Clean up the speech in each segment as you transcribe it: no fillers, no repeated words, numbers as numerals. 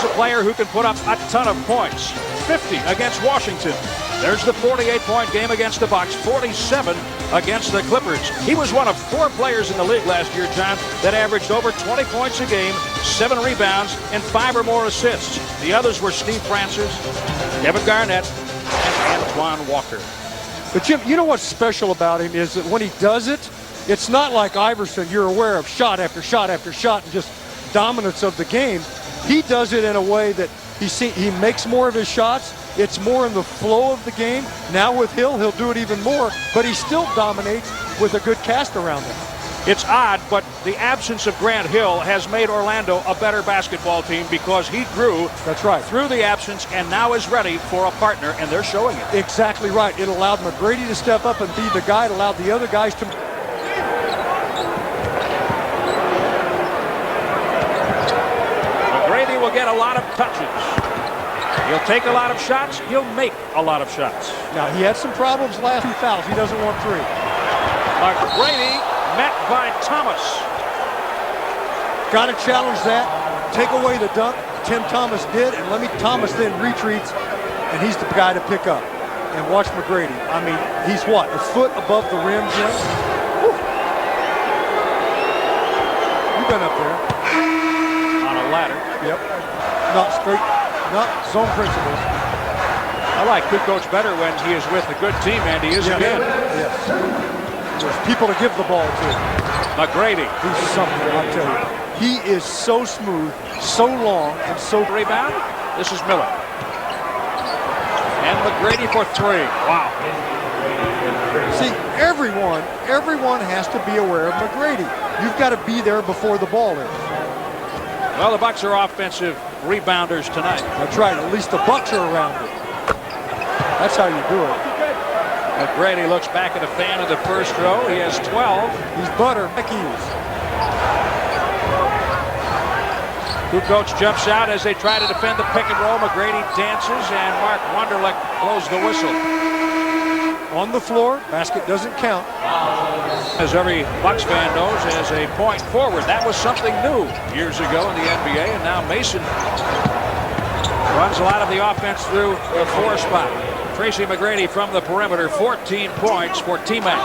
a player who can put up a ton of points. 50 against Washington. There's the 48-point game against the Bucks, 47 against the Clippers. He was one of 4 players in the league last year, John, that averaged over 20 points a game, 7 rebounds, and 5 or more assists. The others were Steve Francis, Kevin Garnett, and Antoine Walker. But Jim, you know what's special about him is that when he does it, it's not like Iverson. You're aware of shot after shot after shot and just dominance of the game. He does it in a way that he makes more of his shots. It's more in the flow of the game. Now with Hill, he'll do it even more, but he still dominates with a good cast around him. It's odd, but the absence of Grant Hill has made Orlando a better basketball team because he grew through the absence and now is ready for a partner, and they're showing it. Exactly right. It allowed McGrady to step up and be the guy. It allowed the other guys to... McGrady will get a lot of touches. He'll take a lot of shots. He'll make a lot of shots. Now, he had some problems last 2 fouls. He doesn't want 3. McGrady met by Thomas. Got to challenge that. Take away the dunk. Tim Thomas did, and Thomas then retreats, and he's the guy to pick up. And watch McGrady. I mean, he's what, a foot above the rim, Jim? Whew. You've been up there. On a ladder. Yep. Not straight, not zone principles. I like good coach better when he is with a good team, and he is again. Yes. There's people to give the ball to. McGrady. He's something, I'll tell you. He is so smooth, so long, and so... Rebound. This is Miller. And McGrady for 3. Wow. See, everyone has to be aware of McGrady. You've got to be there before the ball is. Well, the Bucks are offensive rebounders tonight. That's right. At least the Bucks are around it. That's how you do it. McGrady looks back at a fan in the first row. He has 12. He's butter. Heck he is. Kukoc jumps out as they try to defend the pick and roll. McGrady dances, and Mark Wonderlich blows the whistle. On the floor, basket doesn't count. As every Bucks fan knows, as a point forward. That was something new years ago in the NBA, and now Mason runs a lot of the offense through the 4 spot. Tracy McGrady from the perimeter, 14 points for T-Mac.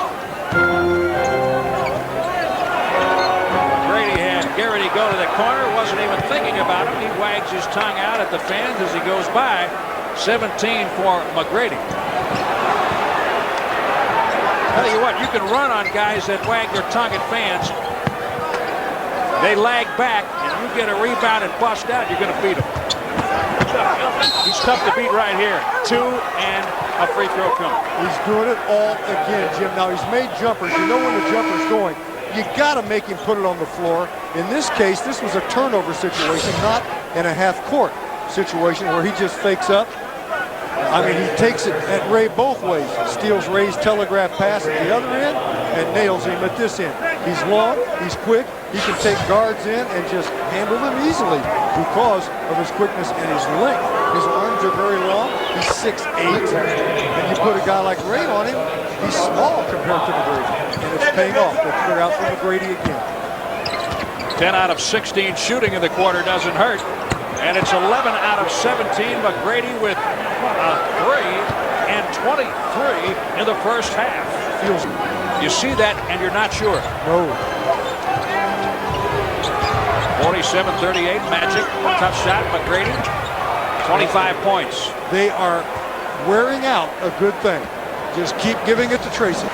McGrady had Garrity go to the corner, wasn't even thinking about him. He wags his tongue out at the fans as he goes by. 17 for McGrady. Tell you what, you can run on guys that wag their tongue at fans. They lag back, and you get a rebound and bust out, you're going to beat them. He's tough to beat right here. 2 and a free throw coming. He's doing it all again, Jim. Now, he's made jumpers. You know when the jumper's going. You got to make him put it on the floor. In this case, this was a turnover situation, not in a half-court situation where he just fakes up. I mean, he takes it at Ray both ways. Steals Ray's telegraph pass at the other end and nails him at this end. He's long, he's quick, he can take guards in and just handle them easily because of his quickness and his length. His arms are very long. He's 6'8", and you put a guy like Ray on him, he's small compared to McGrady, and it's paying off. They clear out for McGrady again. 10 out of 16 shooting in the quarter doesn't hurt. And it's 11 out of 17. McGrady with a 3 and 23 in the first half. You see that and you're not sure. No. 47-38 Magic. Tough shot. McGrady. 25 points. They are wearing out a good thing. Just keep giving it to Tracy.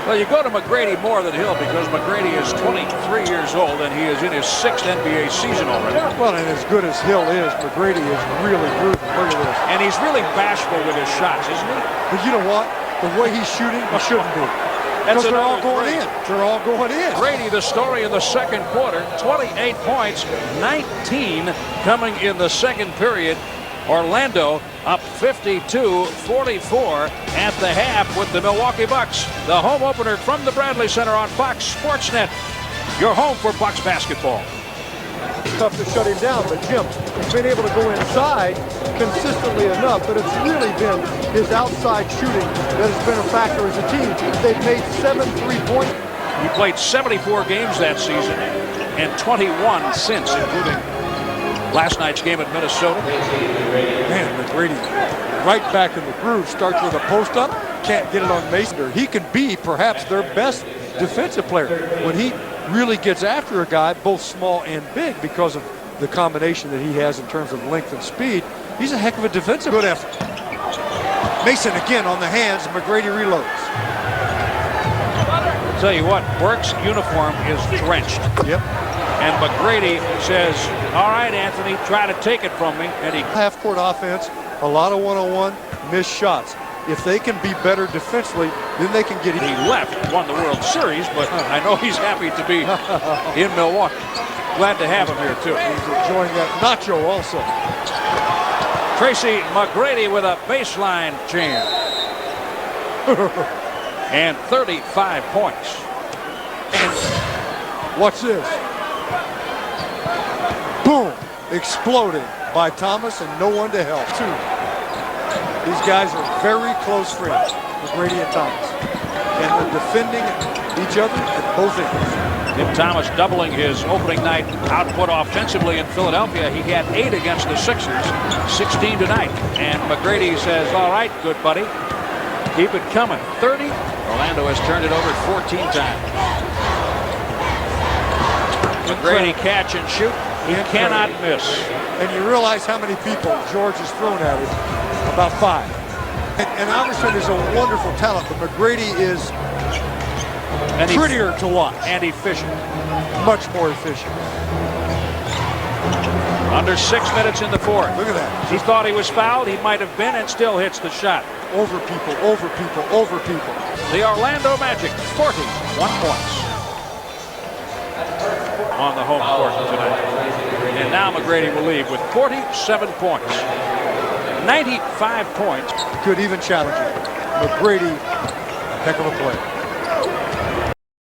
Well, you go to McGrady more than Hill because McGrady is 23 years old and he is in his 6th NBA season already. Well, and as good as Hill is, McGrady is really grooving. Look at this. And he's really bashful with his shots, isn't he? But you know what? The way he's shooting, he shouldn't be. Because they're all going in. They're all going in. McGrady, the story in the second quarter, 28 points, 19 coming in the second period. Orlando up 52-44 at the half with the Milwaukee Bucks. The home opener from the Bradley Center on Fox Sports Net. Your home for Bucks basketball. It's tough to shut him down, but Jim, he's been able to go inside consistently enough, but it's really been his outside shooting that has been a factor as a team. They've made 7 3-point. He played 74 games that season and 21 since, including last night's game at Minnesota. Man, McGrady right back in the groove. Starts with a post-up. Can't get it on Mason. He can be perhaps their best defensive player when he really gets after a guy, both small and big, because of the combination that he has in terms of length and speed. He's a heck of a defensive. Good effort. Mason again on the hands. McGrady reloads. I'll tell you what, Burke's uniform is drenched. Yep. And McGrady says, all right, Anthony, try to take it from me. And he half-court offense, a lot of one-on-one, missed shots. If they can be better defensively, then they can get it. He left, won the World Series, but I know he's happy to be in Milwaukee. Glad to have him here, too. He's enjoying that nacho also. Tracy McGrady with a baseline jam. And 35 points. And watch this. Boom. Exploded by Thomas and no one to help, too. These guys are very close friends, McGrady and Thomas. And they're defending each other at both ends. Tim Thomas doubling his opening night output offensively in Philadelphia. He had 8 against the Sixers, 16 tonight. And McGrady says, all right, good buddy. Keep it coming. 30. Orlando has turned it over 14 times. McGrady catch and shoot. He cannot miss. And you realize how many people George has thrown at him. About 5. And Iverson is a wonderful talent, but McGrady is prettier to watch. And efficient. Much more efficient. Under 6 minutes in the fourth. Look at that. He thought he was fouled. He might have been, and still hits the shot. Over people, over people, over people. The Orlando Magic, 41 points on the home court tonight. And now McGrady will leave with 47 points. 95 points. Could even challenge him. McGrady, heck of a player.